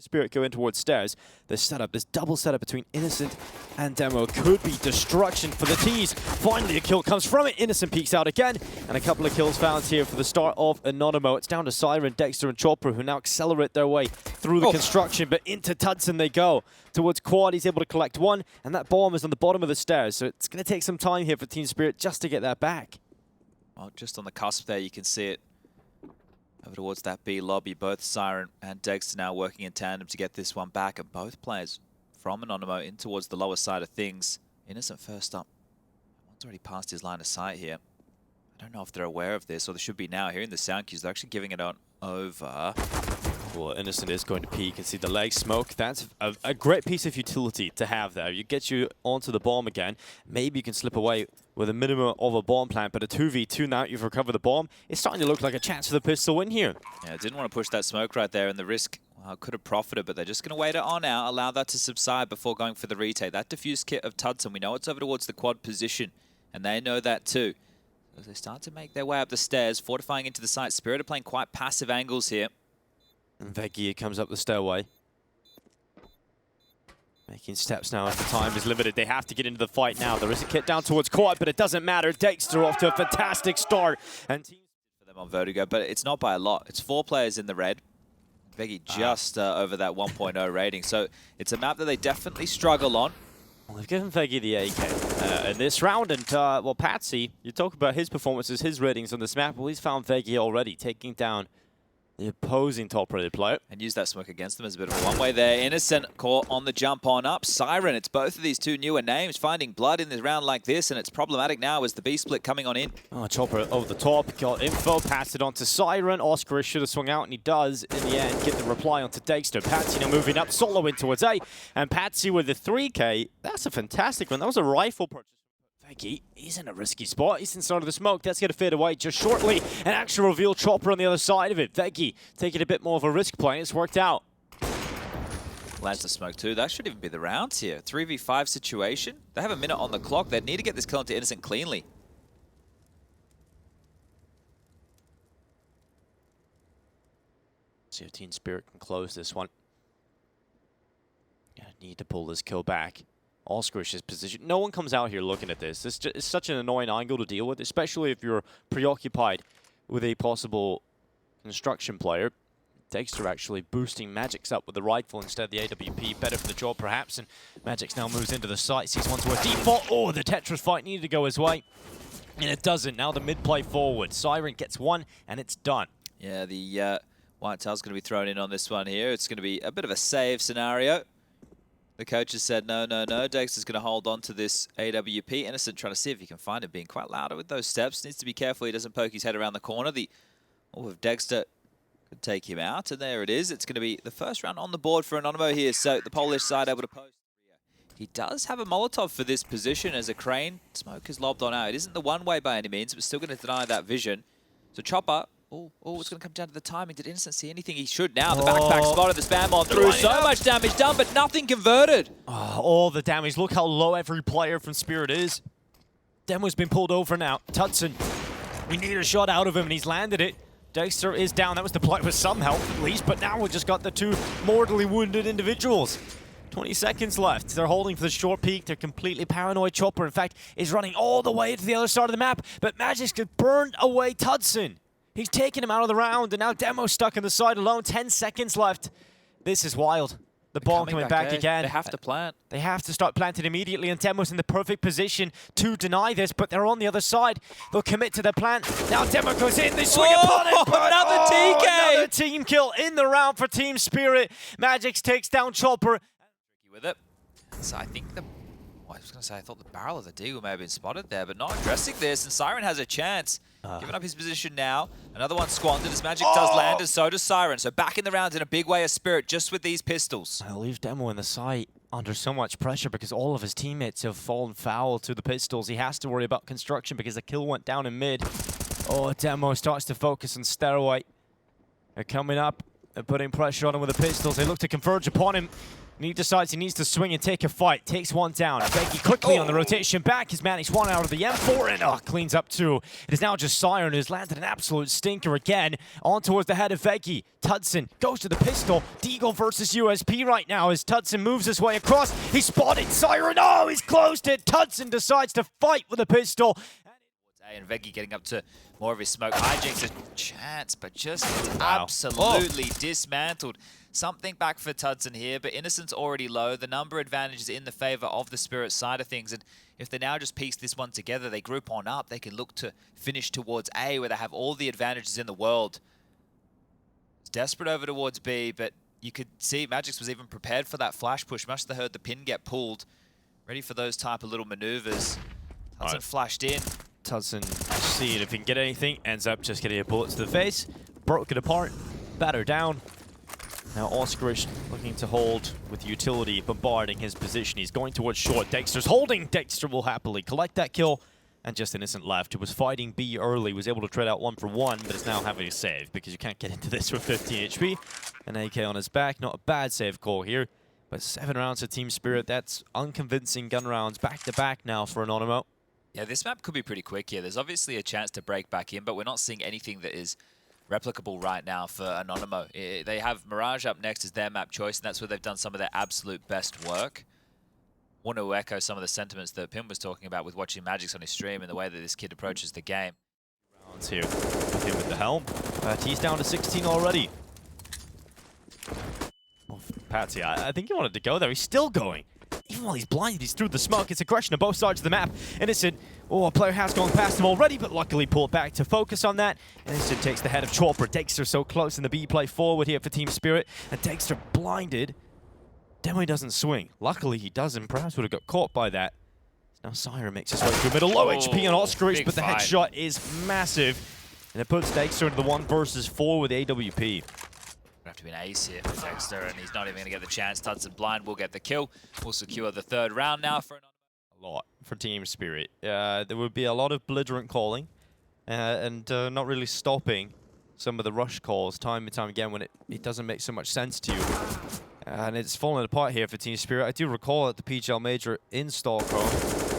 Spirit go in towards stairs. This setup, this double setup between Innocent and Demo could be destruction for the T's. Finally, a kill comes from it. Innocent peeks out again, and a couple of kills found here for the start of Anonymo. It's down to Siren, Dexter, and Chopper, who now accelerate their way through the construction, but into Tudson they go. Towards Quad, he's able to collect one, and that bomb is on the bottom of the stairs, so it's going to take some time here for Team Spirit just to get that back. Well, just on the cusp there, you can see it. Over towards that B lobby, both Siren and Dexter now working in tandem to get this one back, and both players from Anonymo in towards the lower side of things. Innocent first up. One's already passed his line of sight here. I don't know if they're aware of this, or they should be now. Hearing the sound cues, they're actually giving it on over. Well, Innocent is going to peek and see the leg smoke. That's a great piece of utility to have there. You get you onto the bomb again. Maybe you can slip away with a minimum of a bomb plant, but a 2v2 now you've recovered the bomb. It's starting to look like a chance for the pistol win here. Yeah, didn't want to push that smoke right there, and the risk could have profited, but they're just going to wait it on out, allow that to subside before going for the retake. That diffuse kit of Tudson, we know it's over towards the quad position, and they know that too. As they start to make their way up the stairs, fortifying into the site. Spirit are playing quite passive angles here. And Veggie comes up the stairway. Making steps now as the time is limited. They have to get into the fight now. There is a kit down towards Quad, but it doesn't matter. Dexter off to a fantastic start. And for them on Vertigo, but it's not by a lot. It's 4 players in the red. Veggie just over that 1.0 rating. So it's a map that they definitely struggle on. Well, they've given Veggie the AK in this round, and well, Patsy, you talk about his performances, his ratings on this map. Well, he's found Veggie already, taking down the opposing top-rated player. And use that smoke against them as a bit of a one-way there. Innocent caught on the jump on up. Siren, it's both of these two newer names finding blood in this round like this, and it's problematic now as the B split coming on in. Oh, Chopper over the top, got info, passed it on to Siren. Oscar should have swung out, and he does, in the end, get the reply onto Dexter. Patsy now moving up, solo in towards A, and Patsy with the 3K. That's a fantastic one. That was a rifle purchase. Veggie, he's in a risky spot. He's inside of the smoke. That's going to fade away just shortly. An actual reveal Chopper on the other side of it. Veggie taking a bit more of a risk play. It's worked out. Lands the smoke too. That should even be the rounds here. 3v5 situation. They have a minute on the clock. They need to get this kill into Innocent cleanly. See if Team Spirit can close this one. Yeah, need to pull this kill back. Oscar's position. No one comes out here looking at this. It's such an annoying angle to deal with, especially if you're preoccupied with a possible construction player. Dexter actually boosting Magic's up with the rifle instead of the AWP. Better for the job, perhaps. And Magic's now moves into the site. Sees one towards default. Oh, the Tetris fight needed to go his way. And it doesn't. Now the mid-play forward. Siren gets one, and it's done. Yeah, the white tail's going to be thrown in on this one here. It's going to be a bit of a save scenario. The coach has said, no. Dexter's going to hold on to this AWP. Innocent trying to see if he can find him, being quite louder with those steps. Needs to be careful he doesn't poke his head around the corner. The of Dexter could take him out, and there it is. It's going to be the first round on the board for Anonymo here. So the Polish side able to post. He does have a Molotov for this position as a crane. Smoke is lobbed on out. It isn't the one-way by any means, but still going to deny that vision. So Chopper. Oh, it's going to come down to the timing. Did Innocent see anything? He should now. The backpack spotted the spam on through. So much damage done, but nothing converted. Oh, all the damage. Look how low every player from Spirit is. Demo's been pulled over now. Tudson, we need a shot out of him, and he's landed it. Dexter is down. That was deployed with some help, at least, but now we've just got the 2 mortally wounded individuals. 20 seconds left. They're holding for the short peak. They're completely paranoid. Chopper, in fact, is running all the way to the other side of the map, but Magic's burned away Tudson. He's taken him out of the round, and now Demo's stuck on the side alone. 10 seconds left. This is wild. The bomb coming back again. They have to plant. They have to start planting immediately, and Demo's in the perfect position to deny this, but they're on the other side. They'll commit to the plant. Now Demo goes in. They swing upon it. Another TK! Another team kill in the round for Team Spirit. Magix takes down Chopper. Tricky with it. So I think I was going to say, I thought the barrel of the Deagle may have been spotted there, but not addressing this, and Siren has a chance. Giving up his position now. Another one squandered as Magic does land, and so does Siren. So back in the round in a big way of Spirit, just with these pistols. I leave Demo in the site under so much pressure because all of his teammates have fallen foul to the pistols. He has to worry about construction because the kill went down in mid. Oh, Demo starts to focus on Stairway. They're coming up. They're putting pressure on him with the pistols. They look to converge upon him. And he decides he needs to swing and take a fight. Takes one down. Veggie quickly on the rotation back. He's managed one out of the M4 and cleans up two. It is now just Siren who's landed an absolute stinker again. On towards the head of Veggie. Tudson goes to the pistol. Deagle versus USP right now as Tudson moves his way across. He's spotted Siren. Oh, he's closed it. Tudson decides to fight with a pistol. And Veggie getting up to more of his smoke. Hijinks a chance, but just absolutely dismantled. Something back for Tudson here, but Innocent's already low. The number advantage is in the favor of the Spirit side of things, and if they now just piece this one together, they group on up, they can look to finish towards A, where they have all the advantages in the world. It's desperate over towards B, but you could see Magix was even prepared for that flash push. Must have heard the pin get pulled. Ready for those type of little maneuvers. Tudson flashed in. Tudson seeing if he can get anything, ends up just getting a bullet to the face, broke it apart, batter down. Now Oscarish looking to hold with utility, bombarding his position. He's going towards short. Dexter's holding. Dexter will happily collect that kill. And just Innocent left, who was fighting B early, was able to trade out 1 for 1, but is now having a save because you can't get into this with 15 HP. An AK on his back, not a bad save call here. But 7 rounds of Team Spirit, that's unconvincing gun rounds back-to-back now for Anonymo. Yeah, this map could be pretty quick here. There's obviously a chance to break back in, but we're not seeing anything that is replicable right now for Anonymo. They have Mirage up next as their map choice, and that's where they've done some of their absolute best work. Want to echo some of the sentiments that Pim was talking about with watching Magix on his stream and the way that this kid approaches the game. Rounds here with him with the helm. He's down to 16 already. Oh, Patsy, I think he wanted to go there. He's still going. Even while he's blinded, he's through the smoke. It's aggression on both sides of the map. Innocent, a player has gone past him already, but luckily pulled back to focus on that. Innocent takes the head of Chopper. Dexter so close in the B play forward here for Team Spirit. And Dexter blinded. Demo doesn't swing. Luckily he doesn't. Perhaps would have got caught by that. Now Siren makes his way through middle. Low HP on Oscarish, but the headshot is massive. And it puts Dexter into the 1 versus 4 with AWP. Have to be an ace here for Dexter, and he's not even going to get the chance. Tudson blind will get the kill. We'll secure the 3rd round now for a lot for Team Spirit. There would be a lot of belligerent calling and not really stopping some of the rush calls time and time again when it doesn't make so much sense to you. And it's falling apart here for Team Spirit. I do recall at the PGL Major in Stockholm,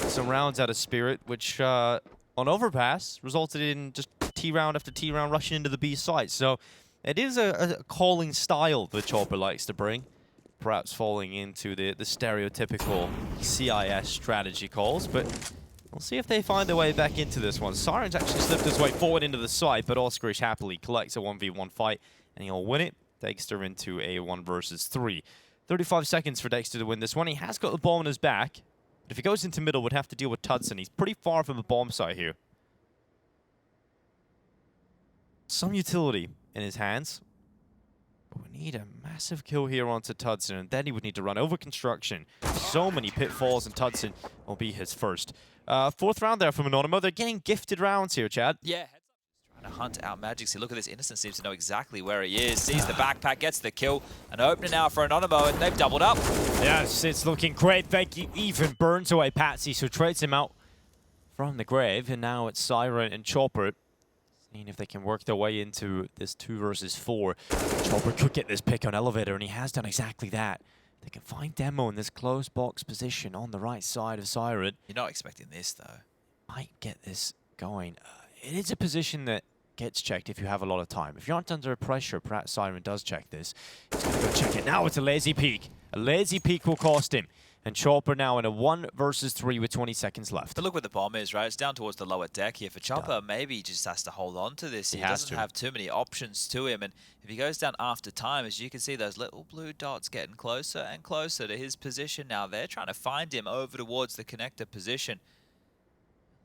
some rounds out of Spirit, which on overpass resulted in just T-round after T-round rushing into the B site. So it is a calling style that Chopper likes to bring, perhaps falling into the stereotypical CIS strategy calls, but we'll see if they find their way back into this one. Siren's actually slipped his way forward into the site, but Oscarish happily collects a 1v1 fight, and he'll win it. Dexter into a 1 versus 3. 35 seconds for Dexter to win this one. He has got the bomb on his back, but if he goes into middle, would have to deal with Tudson. He's pretty far from the bomb site here. Some utility in his hands. But we need a massive kill here onto Tudson, and then he would need to run over construction. So many pitfalls, and Tudson will be his first. 4th round there from Anonymo. They're getting gifted rounds here, Chad. Yeah. Trying to hunt out Magix. See, look at this. Innocent seems to know exactly where he is. Sees the backpack, gets the kill. An opener now for Anonymo, and they've doubled up. Yes, it's looking great. Veggie even burns away Patsy, so trades him out from the grave, and now it's Siren and Chopper. Seeing if they can work their way into this 2 versus 4. Chopper could get this pick on Elevator, and he has done exactly that. They can find Demo in this close box position on the right side of Siren. You're not expecting this, though. Might get this going. It is a position that gets checked if you have a lot of time. If you aren't under pressure, perhaps Siren does check this. He's going to go check it. Now it's a lazy peek. A lazy peek will cost him. And Chopper now in a 1 versus 3 with 20 seconds left. But look where the bomb is, right? It's down towards the lower deck here. For Chopper, maybe he just has to hold on to this. He doesn't have too many options to him. And if he goes down after time, as you can see, those little blue dots getting closer and closer to his position now. They're trying to find him over towards the connector position.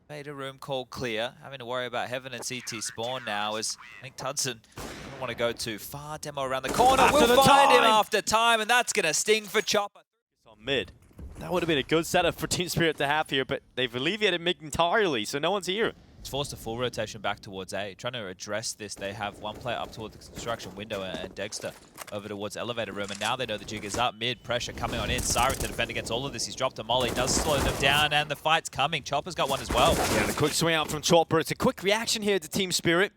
Beta room called clear. Having to worry about Heaven and CT spawn now as I think Tudson doesn't want to go too far. Demo around the corner. We'll find him after time, and that's going to sting for Chopper. It's on mid. That would have been a good setup for Team Spirit to have here, but they've alleviated mid entirely, so no one's here. It's forced a full rotation back towards A. Trying to address this, they have one player up towards the construction window and Dexter over towards elevator room, and now they know the jig is up. Mid pressure coming on in. Siren to defend against all of this. He's dropped a molly, does slow them down, and the fight's coming. Chopper's got one as well. Yeah, the quick swing out from Chopper. It's a quick reaction here to Team Spirit.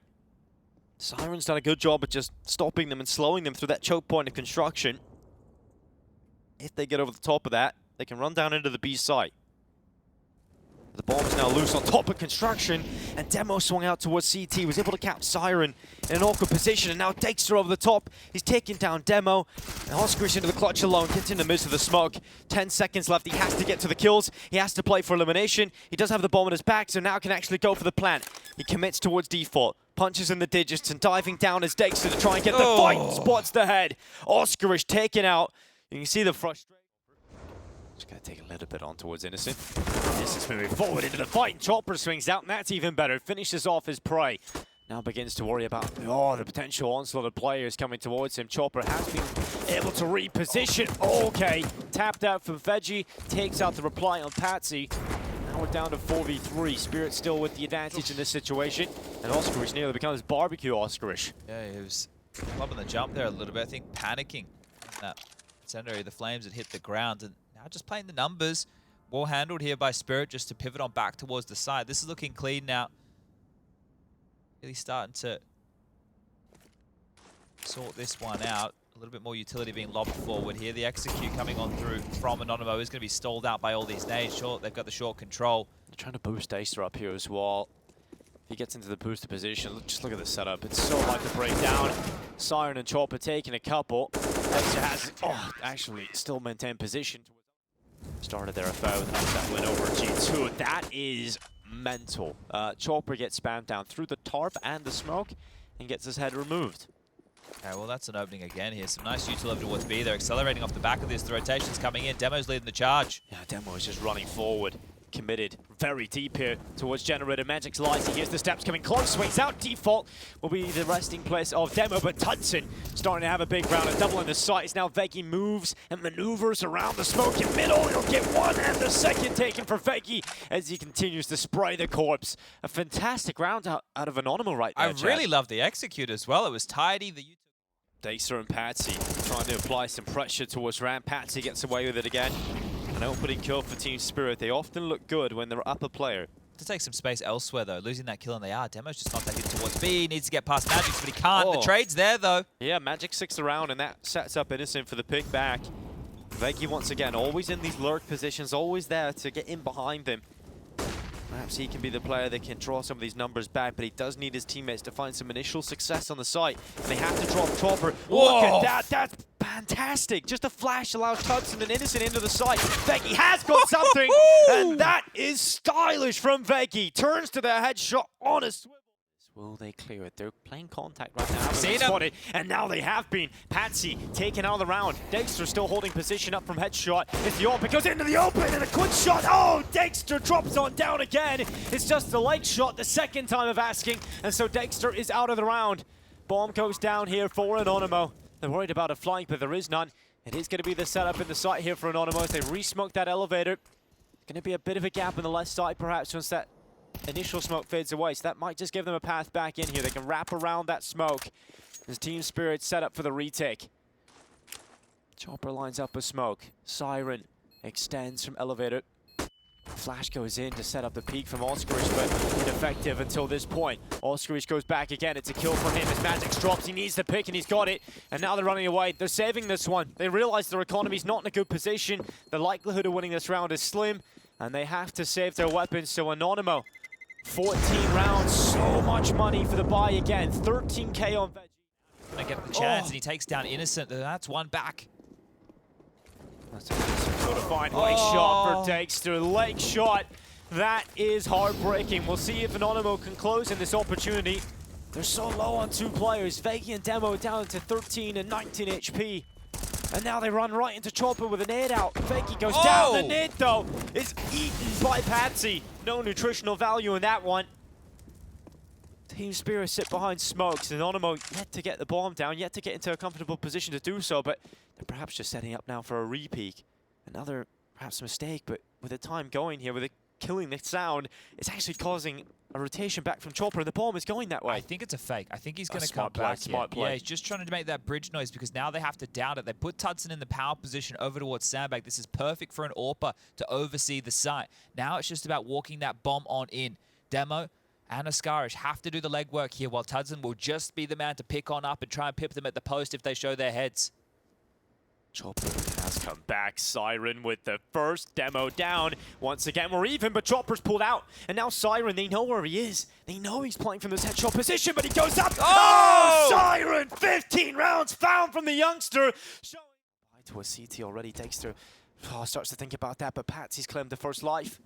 Siren's done a good job of just stopping them and slowing them through that choke point of construction. If they get over the top of that, they can run down into the B site. The bomb is now loose on top of construction, and Demo swung out towards CT, was able to catch Siren in an awkward position, and now Dexter over the top. He's taking down Demo, and Oscarish into the clutch alone, gets in the midst of the smoke. 10 seconds left, he has to get to the kills, he has to play for elimination. He does have the bomb on his back, so now can actually go for the plant. He commits towards default, punches in the digits, and diving down as Dexter to try and get the fight, spots the head. Oscarish taken out. You can see the frustration. Just gonna take a little bit on towards Innocent. Innocent's moving forward into the fight, and Chopper swings out, and that's even better. Finishes off his prey. Now begins to worry about, the potential onslaught of players coming towards him. Chopper has been able to reposition. Okay, tapped out from Veggie, takes out the reply on Patsy. Now we're down to 4v3. Spirit still with the advantage in this situation, and Oscarish nearly becomes barbecue Oscarish. Yeah, he was clubbing the jump there a little bit, I think panicking in that center area. The flames had hit the ground, and now just playing the numbers. Well handled here by Spirit just to pivot on back towards the side. This is looking clean now. Really starting to sort this one out. A little bit more utility being lobbed forward here. The execute coming on through from Anonymo is going to be stalled out by all these nades. Sure, they've got the short control. They're trying to boost Acer up here as well. If he gets into the booster position, just look at the setup. It's so hard to break down. Siren and Chopper taking a couple. Acer has, actually still maintained position. Started their affair with an upset win over G2. That is mental. Chopper gets spammed down through the tarp and the smoke and gets his head removed. Okay, well, that's an opening again here. Some nice utility towards B. They're accelerating off the back of this. The rotation's coming in. Demo's leading the charge. Yeah, Demo is just running forward. Committed very deep here towards Generator. Magic's lies. He hears the steps coming close. Swings out. Default will be the resting place of Demo, but Tudson starting to have a big round. A double in the sights. Now Veggie moves and maneuvers around the smoke in middle. He'll get one and the second taken for Veggie as he continues to spray the corpse. A fantastic round out of Anonymo right there, I really love the execute as well. It was tidy. Dexter and Patsy trying to apply some pressure towards Ram. Patsy gets away with it again. An opening kill for Team Spirit. They often look good when they're up a player. To take some space elsewhere, though. Losing that kill, and they are. Demo's just contacted towards B. Needs to get past Magic, but he can't. The trade's there, though. Yeah, Magic 6 around, and that sets up Innocent for the pick back. Veggie, once again, always in these lurk positions, always there to get in behind them. Perhaps he can be the player that can draw some of these numbers back, but he does need his teammates to find some initial success on the site. And they have to drop Chopper. Look at that. That's fantastic. Just a flash allows Tudson and Innocent into the site. Veggie has got something, and that is stylish from Veggie. Turns to the headshot on a swivel. Will they clear it? They're playing contact right now. Spotted, and now they have been. Patsy taken out of the round. Dexter still holding position up from headshot. It's the open, goes into the open, and a quick shot. Oh, Dexter drops on down again. It's just a light shot, the second time of asking, and so Dexter is out of the round. Bomb goes down here for Anonymo. They're worried about a flank, but there is none. It is going to be the setup in the site here for Anonymo as they re-smoke that elevator. Going to be a bit of a gap on the left side, perhaps, once that initial smoke fades away, so that might just give them a path back in here. They can wrap around that smoke. As Team Spirit set up for the retake. Chopper lines up a smoke. Siren extends from elevator. Flash goes in to set up the peak from Oscarish, but ineffective until this point. Oscarish goes back again. It's a kill for him as Magic drops. He needs the pick, and he's got it. And now they're running away. They're saving this one. They realize their economy's not in a good position. The likelihood of winning this round is slim, and they have to save their weapons. So Anonymo, 14 rounds, so much money for the buy again. 13K on Veggie. Gonna get the chance, and he takes down Innocent. That's one back. That's a to find leg shot for Dexter. Leg shot. That is heartbreaking. We'll see if Anonymo can close in this opportunity. They're so low on two players. Veggie and Demo down to 13 and 19 HP. And now they run right into Chopper with a nade out. Veggie goes down. The nade, though, is eaten by Patsy. No nutritional value in that one. Team Spirit sit behind smokes. Anonymo yet to get the bomb down, yet to get into a comfortable position to do so, but they're perhaps just setting up now for a re-peak. Another, perhaps, mistake, but with the time going here, with it killing the sound, it's actually causing a rotation back from Chopper, and the bomb is going that way. I think it's a fake. I think he's going to come play, back. Smart play. Yeah, he's just trying to make that bridge noise because now they have to down it. They put Tudson in the power position over towards Sandbag. This is perfect for an AWPer to oversee the site. Now it's just about walking that bomb on in. Demo and Oscarish have to do the legwork here, while Tudson will just be the man to pick on up and try and pip them at the post if they show their heads. Chopper has come back. Siren with the first demo down. Once again, we're even, but Chopper's pulled out. And now Siren, they know where he is. They know he's playing from this headshot position, but he goes up. Oh! Siren! 15 rounds found from the youngster. Showing to a CT already. Dexter starts to think about that, but Patsy's claimed the first life.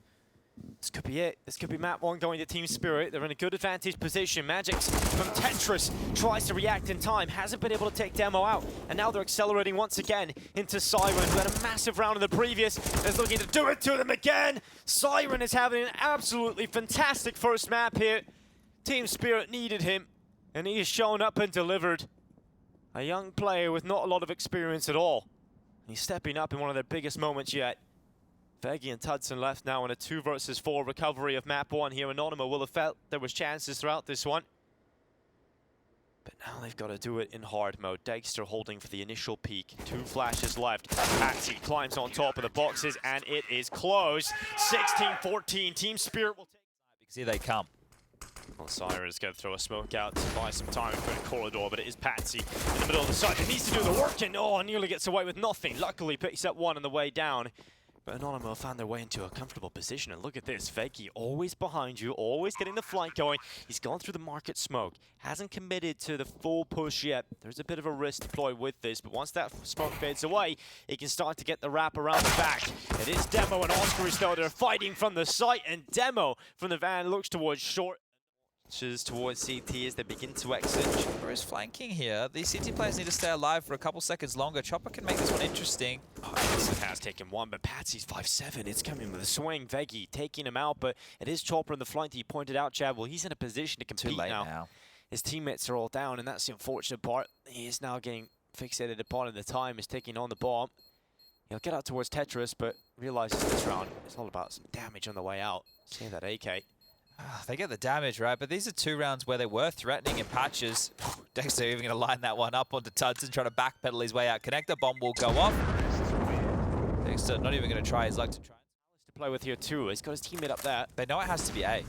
This could be it. This could be map 1 going to Team Spirit. They're in a good advantage position. Magics from Tetris tries to react in time. Hasn't been able to take Demo out. And now they're accelerating once again into Siren, who had a massive round in the previous. Is looking to do it to them again. Siren is having an absolutely fantastic first map here. Team Spirit needed him, and he has shown up and delivered. A young player with not a lot of experience at all. He's stepping up in one of their biggest moments yet. Veggie and Tudson left now in a 2 versus 4 recovery of map 1 here. Anonymo will have felt there was chances throughout this one. But now they've got to do it in hard mode. Dexter holding for the initial peak. 2 flashes left. Patsy climbs on top of the boxes, and it is close. 16-14. Team Spirit will take... Because here they come. Well, Siren is going to throw a smoke out to buy some time for the corridor, but it is Patsy in the middle of the site that needs to do the work, and nearly gets away with nothing. Luckily picks up 1 on the way down. But Anonymo found their way into a comfortable position, and look at this. Veggie always behind you, always getting the flank going. He's gone through the market smoke, hasn't committed to the full push yet. There's a bit of a risk deployed with this, but once that smoke fades away, he can start to get the wrap around the back. It is Demo and Oscar though. They're fighting from the site, and Demo from the van looks towards short. Towards CT as they begin to exit. Chopper is flanking here. These CT players need to stay alive for a couple seconds longer. Chopper can make this one interesting. This has taken 1, but Patsy's 5-7. It's coming with a swing. Veggie taking him out, but it is Chopper in the flank that you pointed out, Chad. Well, he's in a position to compete. Too late now. His teammates are all down, and that's the unfortunate part. He is now getting fixated upon, and the time is ticking on the bomb. He'll get out towards Tetris, but realizes this round is all about some damage on the way out. See that AK. They get the damage, right? But these are 2 rounds where they were threatening in patches. Dexter even going to line that one up onto Tudson, trying to backpedal his way out. Connector bomb will go off. Dexter not even going to try his luck to play with here too. He's got his teammate up there. They know it has to be A.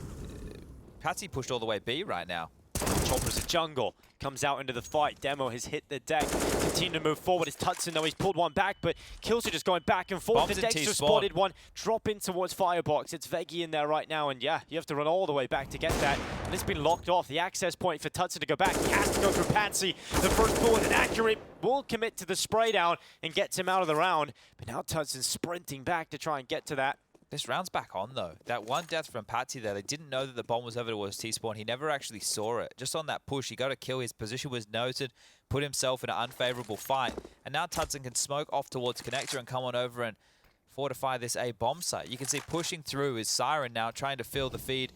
Patsy pushed all the way B right now. Chopper's a jungle. Comes out into the fight. Demo has hit the deck. Continue to move forward. It's Tudson though. He's pulled one back, but Kills are just going back and forth. The Dexter spotted one. Drop in towards Firebox. It's Veggie in there right now, and yeah, you have to run all the way back to get that. And it's been locked off. The access point for Tudson to go back. He has to go through Patsy. The first bullet inaccurate. Will commit to the spray down and gets him out of the round. But now Tudson's sprinting back to try and get to that. This round's back on, though. That one death from Patsy there, they didn't know that the bomb was over towards T-spawn. He never actually saw it. Just on that push, he got a kill. His position was noted, put himself in an unfavorable fight. And now Tudson can smoke off towards Connector and come on over and fortify this A bomb site. You can see pushing through is Siren now, trying to fill the feed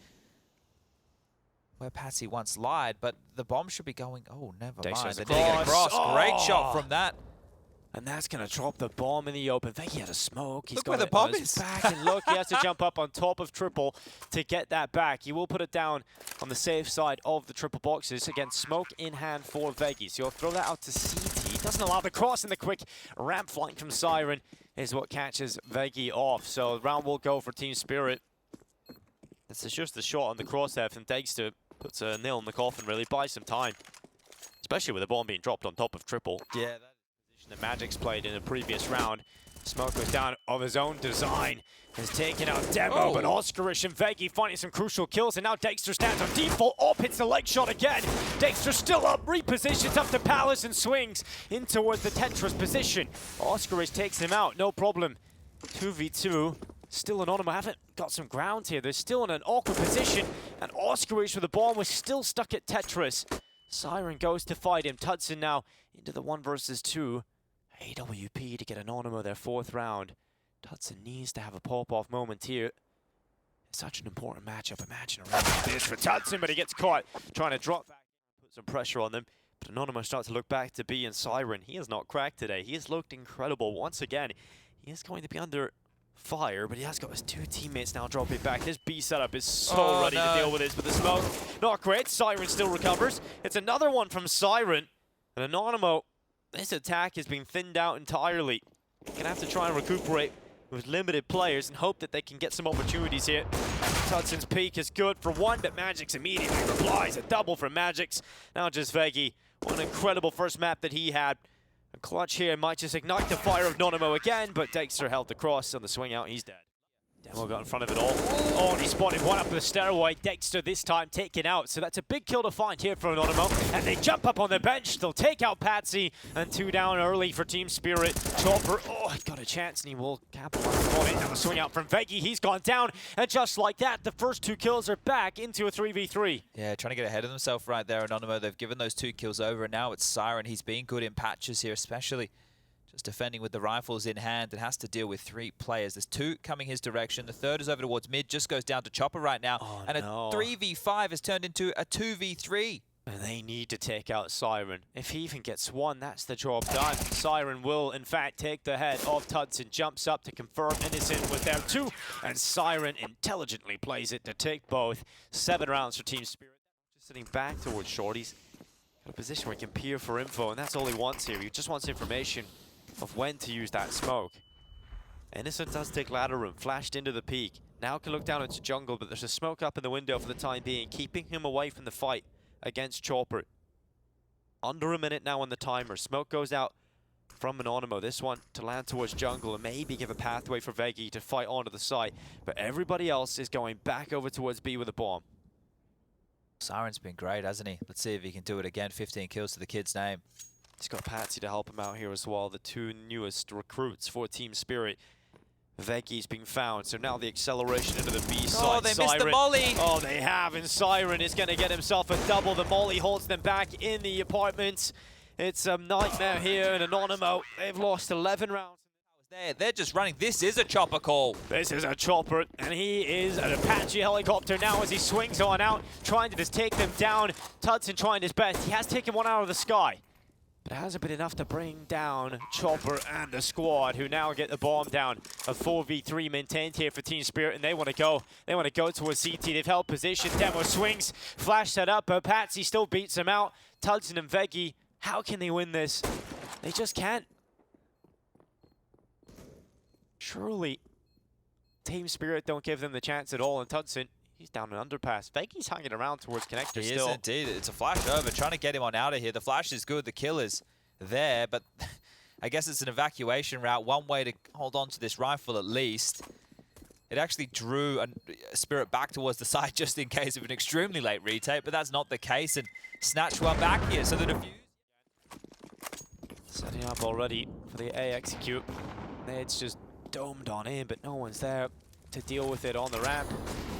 where Patsy once lied, but the bomb should be going... Oh, never mind. They did get across. Oh! Great shot from that. And that's going to drop the bomb in the open. I think he had a smoke. He's look got where the bomb is. Back and look, he has to jump up on top of triple to get that back. He will put it down on the safe side of the triple boxes. Again, smoke in hand for Veggie. So he'll throw that out to CT. He doesn't allow the cross, and the quick ramp flank from Siren is what catches Veggie off. So the round will go for Team Spirit. This is just the shot on the crosshair from Dexter. Puts a nail in the coffin, really. Buys some time. Especially with the bomb being dropped on top of triple. Yeah, the Magic's played in the previous round. Smoke goes down of his own design. Has taken out Demo, but Oscarish and Veggie finding some crucial kills, and now Dexter stands on default. Up hits the leg shot again. Dexter still up, repositions up to Palace and swings in towards the Tetris position. Oscarish takes him out, no problem. 2v2. Still Anonymo haven't got some ground here. They're still in an awkward position, and Oscarish with the bomb was still stuck at Tetris. Siren goes to fight him. Tudson now into the 1 versus 2. AWP to get Anonymo their 4th round. Tudson needs to have a pop-off moment here. It's such an important matchup. Imagine a round like this for Tudson, but he gets caught trying to drop back and put some pressure on them. But Anonymo starts to look back to B and Siren. He has not cracked today. He has looked incredible. Once again, he is going to be under fire, but he has got his 2 teammates now dropping back. This B setup is so ready to deal with this, but the smoke, not great. Siren still recovers. It's another one from Siren. And Anonymo, this attack has been thinned out entirely. Gonna have to try and recuperate with limited players and hope that they can get some opportunities here. Tudson's peak is good for 1, but Magic's immediately replies. A double from Magic's. Now just Veggie. What an incredible first map that he had. A clutch here might just ignite the fire of Anonymo again, but Dexter held the cross on the swing out. He's dead. Demo got in front of it all. Oh, and he spotted one up the stairway. Dexter this time taken out. So that's a big kill to find here for Anonymo. And they jump up on the bench. They'll take out Patsy. And 2 down early for Team Spirit. Chopper, oh, he got a chance and he will capitalize on it. Now the swing out from Veggie. He's gone down. And just like that, the first 2 kills are back into a 3v3. Yeah, trying to get ahead of themselves right there, Anonymo. They've given those 2 kills over, and now it's Siren. He's been good in patches here, especially just defending with the rifles in hand and has to deal with 3 players. There's 2 coming his direction. The third is over towards mid, just goes down to Chopper right now. Oh, and no. A 3v5 has turned into a 2v3. And they need to take out Siren. If he even gets 1, that's the job done. Siren will, in fact, take the head of Tudson. Jumps up to confirm Innocent was there too. And Siren intelligently plays it to take both. 7 rounds for Team Spirit. Just sitting back towards Shorty's. Got a position where he can peer for info, and that's all he wants here. He just wants information of when to use that smoke. Innocent does take ladder room, flashed into the peak. Now can look down into jungle, but there's a smoke up in the window for the time being, keeping him away from the fight against Chopper. Under a minute now on the timer. Smoke goes out from Anonymo. This one to land towards jungle and maybe give a pathway for Veggie to fight onto the site. But everybody else is going back over towards B with a bomb. Siren's been great, hasn't he? Let's see if he can do it again. 15 kills to the kid's name. He's got Patsy to help him out here as well. The 2 newest recruits for Team Spirit. Veggie's being found, so now the acceleration into the B side. Oh, they missed the molly! Oh, they have, and Siren is going to get himself a double. The molly holds them back in the apartment. It's a nightmare here, and Anonymo, they've lost 11 rounds. They're just running. This is a Chopper call. This is a Chopper, and he is an Apache helicopter now as he swings on out, trying to just take them down. Tudson trying his best. He has taken one out of the sky. But it hasn't been enough to bring down Chopper and the squad, who now get the bomb down. A 4v3 maintained here for Team Spirit, and they want to go. They want to go towards CT. They've held position. Demo swings, flash set up, but Patsy still beats him out. Tudson and Veggie, how can they win this? They just can't. Surely, Team Spirit don't give them the chance at all, and Tudson, he's down an underpass. Veggie's hanging around towards connector He still. is indeed. It's a flash over, trying to get him on out of here. The flash is good, the kill is there, but I guess it's an evacuation route. One way to hold on to this rifle at least. It actually drew a Spirit back towards the side just in case of an extremely late retake, but that's not the case, and snatch one back here. So the defuse. Setting up already for the A execute. It's just domed on in, but no one's there to deal with it on the ramp.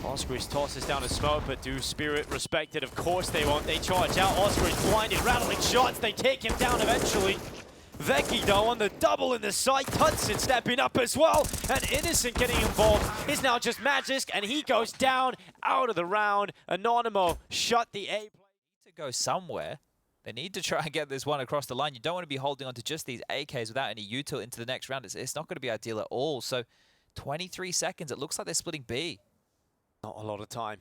Oscar tosses down a smoke, but do Spirit respect it? Of course they won't. They charge out. Oscar is blinded, rattling shots. They take him down eventually. Veggie, though, on the double in the site. Tudson stepping up as well. And Innocent getting involved is now just Magisk, and he goes down out of the round. Anonymo shut the A play. To go somewhere. They need to try and get this one across the line. You don't want to be holding on to just these AKs without any util into the next round. It's not going to be ideal at all. So 23 seconds. It looks like they're splitting B. Not a lot of time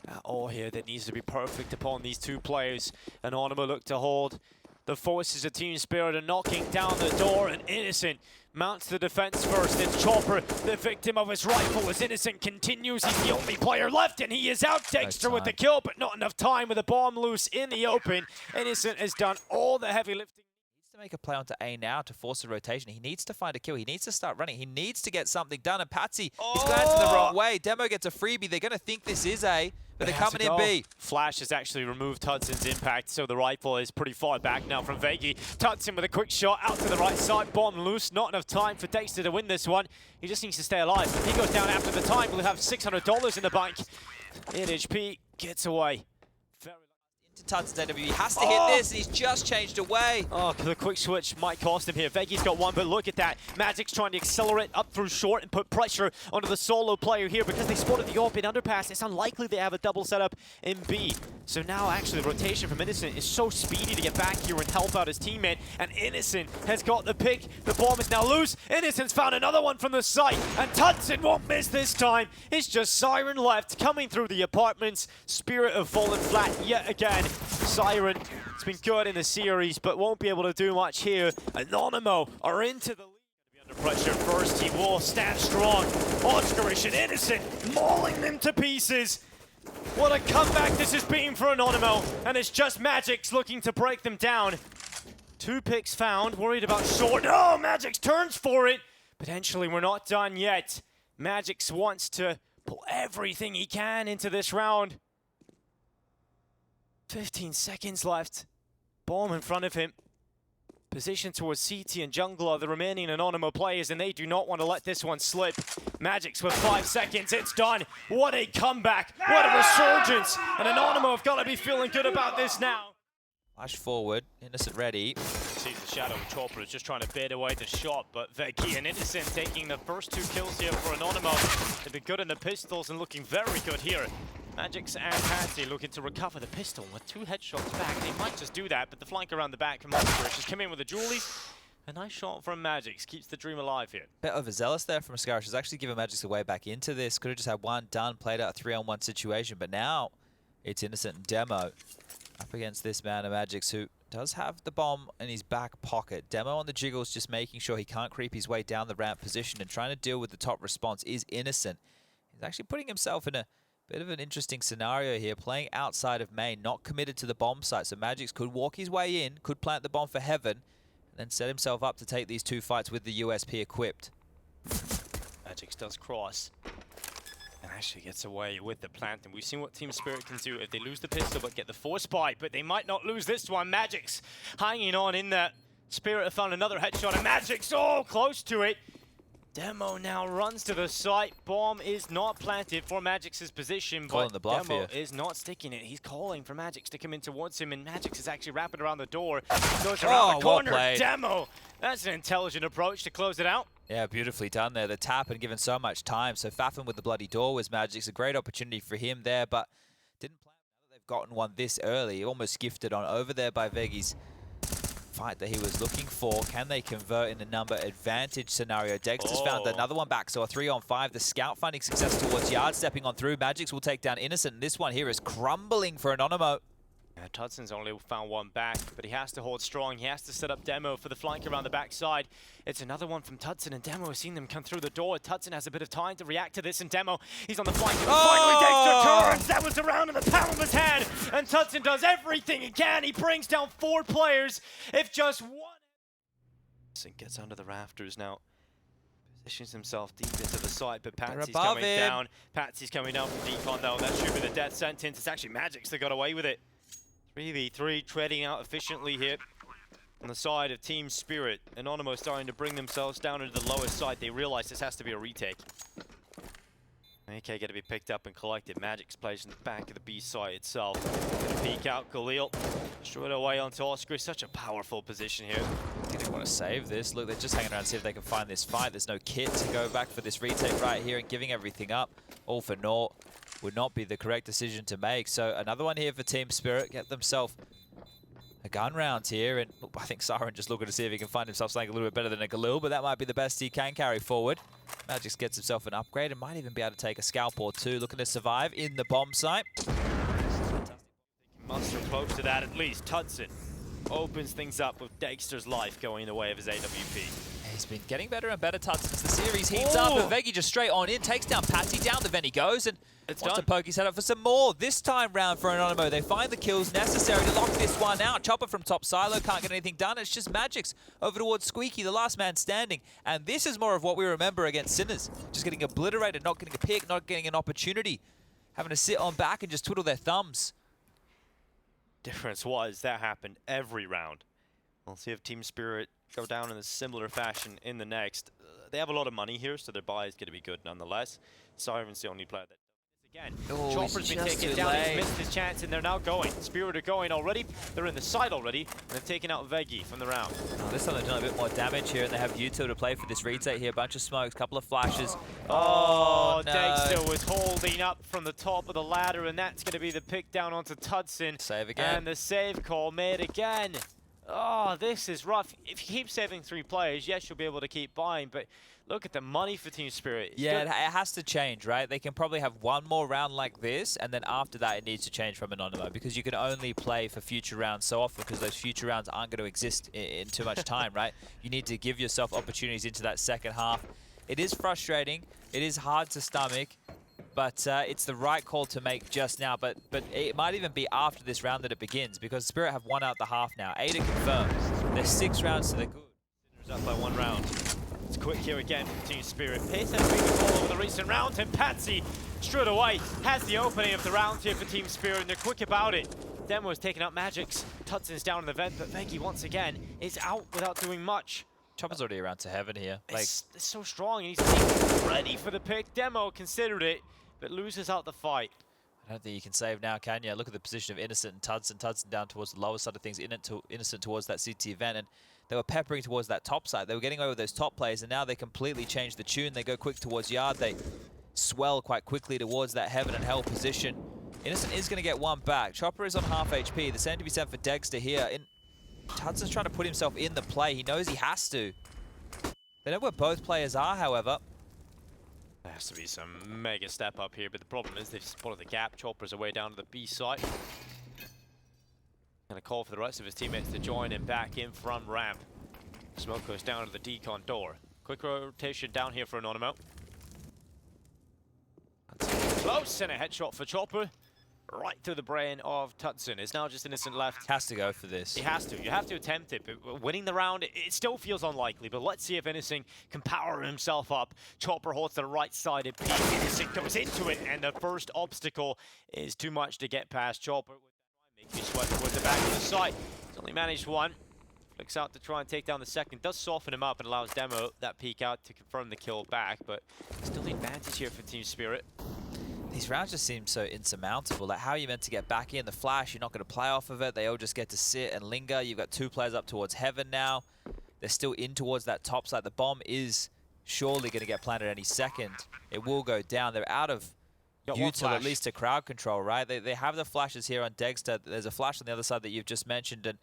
at all here. That needs to be perfect upon these 2 players. Anonymo look to hold the forces of Team Spirit and knocking down the door, and Innocent mounts the defense first. It's Chopper, the victim of his rifle, as Innocent continues. He's the only player left, and he is out. Dexter with the kill, but not enough time with a bomb loose in the open. Innocent has done all the heavy lifting. He needs to make a play onto A now to force a rotation. He needs to find a kill. He needs to start running. He needs to get something done. And Patsy, he's glancing the wrong way. Demo gets a freebie. They're going to think this is A, but they're coming in B. Flash has actually removed Tudson's impact, so the rifle is pretty far back now from Veggie. Tudson with a quick shot out to the right side. Bomb loose. Not enough time for Dexter to win this one. He just needs to stay alive. If he goes down after the time, we'll have $600 in the bank. NHP gets away. Into Tudson's AW. He has to hit this, and he's just changed away. Oh, the quick switch might cost him here. Veggie's got one, but look at that. Magic's trying to accelerate up through short and put pressure onto the solo player here because they spotted the open underpass. It's unlikely they have a double setup in B. So now actually the rotation from Innocent is so speedy to get back here and help out his teammate. And Innocent has got the pick. The bomb is now loose. Innocent's found another one from the site. And Tudson won't miss this time. It's just Siren left coming through the apartments. Spirit have fallen flat yet again. Siren has been good in the series, but won't be able to do much here. Anonymo are into the lead. Under pressure first, he will stand strong. Oscarish and Innocent mauling them to pieces. What a comeback this has been for Anonymo, and it's just Magic's looking to break them down. 2 picks found, worried about short. Oh, Magix turns for it. Potentially, we're not done yet. Magix wants to pull everything he can into this round. 15 seconds left. Bomb in front of him. Position towards CT and Jungler, the remaining Anonymo players, and they do not want to let this one slip. Magix with 5 seconds, it's done. What a comeback, what a resurgence. And Anonymo have got to be feeling good about this now. Flash forward, Innocent ready. Sees the shadow of Chopper is just trying to bait away the shot, but Veggie and Innocent taking the first 2 kills here for Anonymo. They've been good in the pistols and looking very good here. Magix and Patsy looking to recover the pistol with 2 headshots back. They might just do that, but the flank around the back from Monster just come in with the Julies. A nice shot from Magix, keeps the dream alive here. Bit overzealous there from Scarish. Has actually given Magix a way back into this. Could have just had one done, played out a 3-on-1 situation, but now it's Innocent and Demo up against this man of Magix, who does have the bomb in his back pocket. Demo on the jiggles, just making sure he can't creep his way down the ramp position and trying to deal with the top response is Innocent. He's actually putting himself in a bit of an interesting scenario here, playing outside of main, not committed to the bomb site. So Magix could walk his way in, could plant the bomb for heaven, and then set himself up to take these 2 fights with the USP equipped. Magix does cross and actually gets away with the plant. And we've seen what Team Spirit can do if they lose the pistol but get the force bite. But they might not lose this one. Magix hanging on in there. Spirit have found another headshot and Magix so close to it. Demo now runs to the site. Bomb is not planted for Magix's position, Calling but the bluff Demo here. is not sticking it. He's calling for Magix to come in towards him, and Magix is actually wrapping around the door. Goes around the well corner. played. Demo. That's an intelligent approach to close it out. Yeah, beautifully done there. The tap and given so much time. So Faffin with the bloody door was Magix. A great opportunity for him there, but didn't plan. Now that they've gotten one this early, almost gifted on over there by Veggie's fight that he was looking for. Can they convert in the number advantage scenario? Dexter's found another one back, so a 3-on-5. The scout finding success towards Yard, stepping on through. Magix will take down Innocent. This one here is crumbling for Anonymo. Yeah, Tudson's only found one back, but he has to hold strong. He has to set up Demo for the flank around the backside. It's another one from Tudson, and Demo has seen them come through the door. Tudson has a bit of time to react to this, and Demo, he's on the flank. And finally, Dexter turns. That was around in the palm of his hand, and Tudson does everything he can. He brings down 4 players. If just one... Gets under the rafters now. Positions himself deep into the site, but Patsy's coming down. Patsy's coming down from Decon, though. That should be the death sentence. It's actually Magix that got away with it. 3v3 treading out efficiently here on the side of Team Spirit. Anonymo starting to bring themselves down into the lowest side. They realize this has to be a retake. AK going to be picked up and collected. Magix plays in the back of the B site itself. Going to peek out Khalil. Straight away onto Oscar. Such a powerful position here. I think they want to save this. Look, they're just hanging around to see if they can find this fight. There's no kit to go back for this retake right here, and giving everything up all for naught would not be the correct decision to make. So another one here for Team Spirit. Get themselves a gun round here, and look, I think Siren just looking to see if he can find himself something a little bit better than a Galil, but that might be the best he can carry forward. Magix gets himself an upgrade and might even be able to take a scalp or 2, looking to survive in the bomb site. Monster close to that at least. Tudson opens things up with Dexter's life going the way of his AWP. He's been getting better and better, Tuts, since the series heats up, and Veggie just straight on in, takes down Patsy, down the vent he goes, and wants to poke his head up for some more. This time round for Anonymo, they find the kills necessary to lock this one out. Chopper from top silo, can't get anything done. It's just Magix over towards Squeaky, the last man standing. And this is more of what we remember against Sinners. Just getting obliterated, not getting a pick, not getting an opportunity. Having to sit on back and just twiddle their thumbs. Difference was that happened every round. We'll see if Team Spirit go down in a similar fashion in the next. They have a lot of money here, so their buy is going to be good nonetheless. Siren's the only player that does this again. Chopper's been taken down, he's missed his chance, and they're now going. Spirit are going already. They're in the side already, and they've taken out Veggie from the round. Oh, this time they've done a bit more damage here, and they have U2 to play for this retake here. Bunch of smokes, couple of flashes. Oh, no. Dexter was holding up from the top of the ladder, and that's going to be the pick down onto Tudson. Save again. And the save call made again. Oh, this is rough. If you keep saving 3 players, yes, you'll be able to keep buying, but look at the money for Team Spirit. Yeah, it has to change, right? They can probably have one more round like this, and then after that, it needs to change from Anonymo, because you can only play for future rounds so often, because those future rounds aren't going to exist in too much time, right? You need to give yourself opportunities into that second half. It is frustrating. It is hard to stomach. But it's the right call to make just now. But it might even be after this round that it begins, because Spirit have won out the half now. 8 are confirmed. They're 6 rounds to the good. Sinners up by 1 round. It's quick here again from Team Spirit. Pace has been the ball over the recent round, and Patsy straight away has the opening of the round here for Team Spirit, and they're quick about it. Demo is taking out Magic's. Tudson's down in the vent, but Veggie once again is out without doing much. Chopper's already around to heaven here. It's so strong, and he's ready for the pick. Demo considered it, but loses out the fight. I don't think you can save now, can you? Look at the position of Innocent and Tudson. Tudson down towards the lower side of things, Innocent towards that CT event, and they were peppering towards that top side. They were getting over those top players, and now they completely changed the tune. They go quick towards Yard. They swell quite quickly towards that heaven and hell position. Innocent is going to get 1 back. Chopper is on half HP. The same to be sent for Dexter here. Tudson's trying to put himself in the play. He knows he has to. They know where both players are, however. There has to be some mega step up here, but the problem is they've spotted the gap. Chopper's away down to the B site. And a call for the rest of his teammates to join him back in from ramp. Smoke goes down to the decon door. Quick rotation down here for Anonymo. Close, and a headshot for Chopper. Right through the brain of Tudson. It's now just Innocent left. Has to go for this. He has to. You have to attempt it. But winning the round, it still feels unlikely. But let's see if Innocent can power himself up. Chopper holds the right-sided peak. Innocent goes into it, and the first obstacle is too much to get past Chopper. Makes me sweat towards the back of the site. He's only managed 1. Flicks out to try and take down the second. Does soften him up and allows Demo that peek out to confirm the kill back. But still the advantage here for Team Spirit. These rounds just seem so insurmountable. Like, how are you meant to get back in? The flash, you're not going to play off of it. They all just get to sit and linger. You've got 2 players up towards heaven now. They're still in towards that top side. The bomb is surely going to get planted any second. It will go down. They're out of util, at least to crowd control, right? They have the flashes here on Dexter. There's a flash on the other side that you've just mentioned. And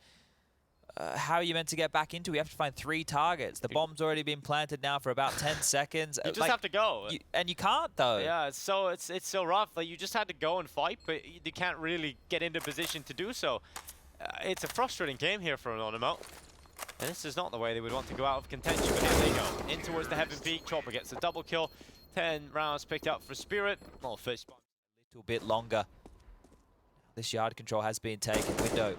how are you meant to get back into it? We have to find 3 targets. The bomb's already been planted now for about 10 seconds. You just have to go. And you can't, though. Yeah, it's so rough. Like, you just had to go and fight, but you can't really get into position to do so. It's a frustrating game here for Anonymo. And this is not the way they would want to go out of contention, but here they go. In towards the heaven peak. Chopper gets a double kill. 10 rounds picked up for Spirit. Well, first a little bit longer. This yard control has been taken. Window.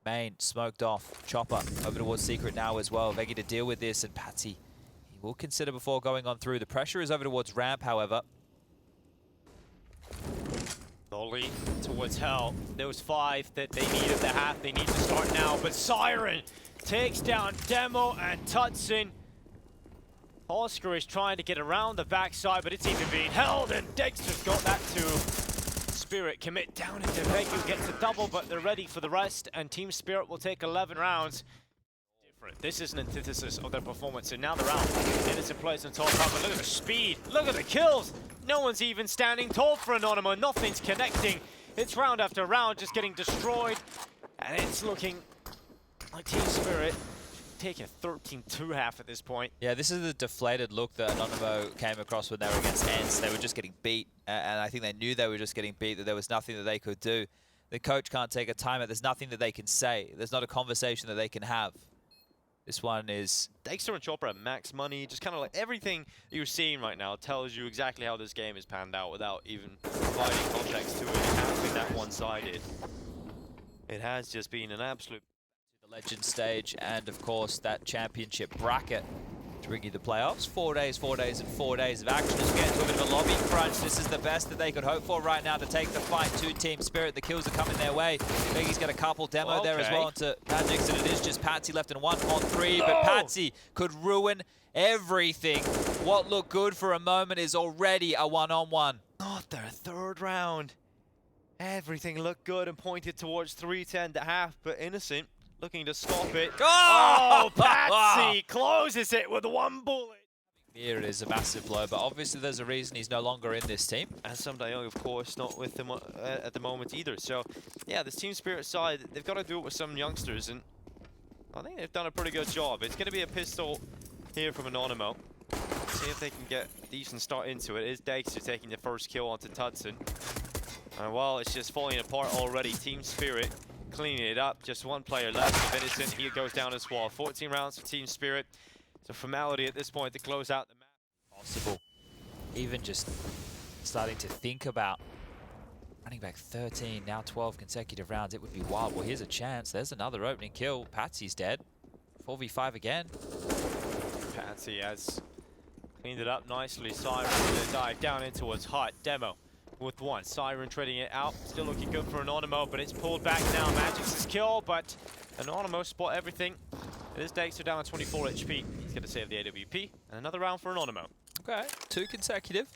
Main smoked off. Chopper over towards Secret now as well. Veggie to deal with this, and Patsy, he will consider before going on through. The pressure is over towards ramp, however. Slowly towards hell. Those 5 that they needed the half, they need to start now. But Siren takes down Demo and Tudson. Oscar is trying to get around the backside, but it's even being held, and Dexter's got that too. Spirit commit down into Veggie, gets a double, but they're ready for the rest, and Team Spirit will take 11 rounds. Different. This is an antithesis of their performance, and now they're out. Innocent plays on top cover. Look at the speed, look at the kills. No one's even standing tall for Anonymo. Nothing's connecting. It's round after round just getting destroyed, and it's looking like Team Spirit taking a 13-2 half at this point. Yeah, this is the deflated look that Anonymo came across when they were against Ents. They were just getting beat, and I think they knew they were just getting beat, that there was nothing that they could do. The coach can't take a timeout. There's nothing that they can say. There's not a conversation that they can have. This one is... Dexter and Chopper at max money. Just kind of like everything you're seeing right now tells you exactly how this game is panned out without even providing context to it. It has been that one-sided. It has just been an absolute... The Legend stage and, of course, that championship bracket to bring you the playoffs. 4 days, 4 days, and 4 days of action as we get into a bit of a lobby crunch. This is the best that they could hope for right now to take the fight to Team Spirit. The kills are coming their way. Veggie's got a couple. Demo there as well to Magic's, and it is just Patsy left in 1-on-3. But Patsy could ruin everything. What looked good for a moment is already a 1-on-1. Not their 3rd round. Everything looked good and pointed towards 3-10 at half, but Innocent looking to stop it. Oh, Patsy closes it with 1 bullet. Here it is, a massive blow, but obviously there's a reason he's no longer in this team. And Samdayoung, of course, not with them at the moment either. So, yeah, this Team Spirit side, they've got to do it with some youngsters, and I think they've done a pretty good job. It's going to be a pistol here from Anonymo. See if they can get a decent start into it. It is Dexter taking the first kill onto Tudson. And while it's just falling apart already, Team Spirit cleaning it up. Just 1 player left of Innocent. He goes down as well. 14 rounds for Team Spirit. It's a formality at this point to close out the match. Possible. Even just starting to think about Running back 13, now 12 consecutive rounds. It would be wild. Well, here's a chance. There's another opening kill. Patsy's dead. 4v5 again. Patsy has cleaned it up nicely. Siren going to dive down in towards hut. Demo with one. Siren trading it out. Still looking good for Anonymo, but it's pulled back now. Magic's kill, but Anonymo spot everything. It is Dexter down at 24 HP. He's going to save the AWP. And another round for Anonymo. Okay, 2 consecutive.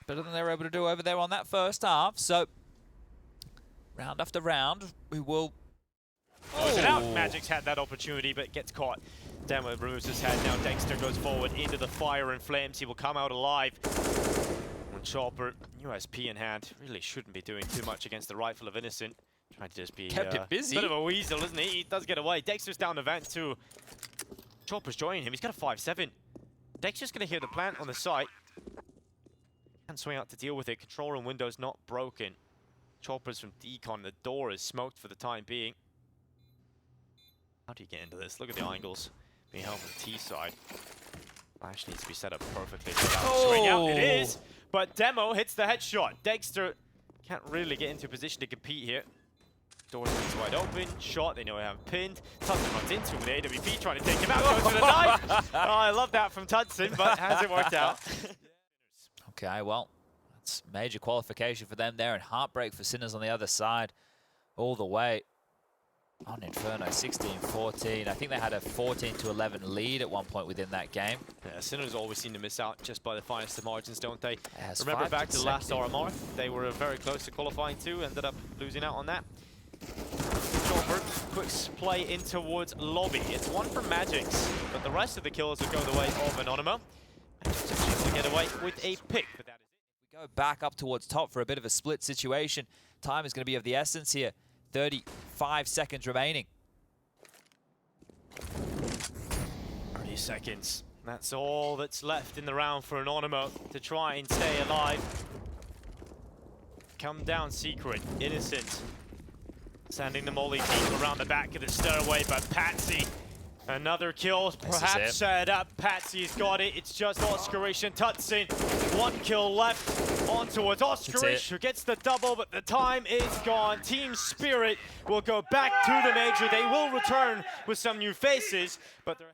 Better than they were able to do over there on that first half. So, round after round, we will... Close it out. Magic's had that opportunity, but gets caught. Demo removes his head. Now Dexter goes forward into the fire and flames. He will come out alive. When Chopper, USP in hand, really shouldn't be doing too much against the Rifle of Innocent. Trying to just be kept it busy. Bit of a weasel, isn't he? He does get away. Dexter's down the vent too. Chopper's joining him. He's got a 5-7. Dexter's going to hear the plant on the site. Can't swing out to deal with it. Control room window's not broken. Chopper's from Decon. The door is smoked for the time being. How do you get into this? Look at the angles being held from T side. Flash needs to be set up perfectly. Swing out, it is. But Demo hits the headshot. Dexter can't really get into a position to compete here. Door is wide open. Shot. They know I have pinned. Tudson runs into with the AWP trying to take him out. Goes to the knife. Oh, I love that from Tudson, but hasn't worked out. Okay, well, that's major qualification for them there, and heartbreak for Sinners on the other side all the way. On Inferno, 16-14. I think they had a 14-11 lead at one point within that game. Yeah, Sinners always seem to miss out just by the finest of margins, don't they? Remember back to last RMR, they were very close to qualifying too, ended up losing out on that. Chopper, quick play in towards lobby. It's one for Magic's, but the rest of the kills will go the way of Anonymo. Magic's actually to get away with a pick, but that is it. We go back up towards top for a bit of a split situation. Time is going to be of the essence here. 35 seconds remaining. 30 seconds. That's all that's left in the round for Anonymo to try and stay alive. Come down secret, Innocent. Sending the molly team around the back of the stairway, but Patsy, another kill, perhaps set up. Patsy's got it. It's just Oscarish and Tutson. 1 kill left. On towards Oscarish, who gets the double, but the time is gone. Team Spirit will go back to the major. They will return with some new faces, but they're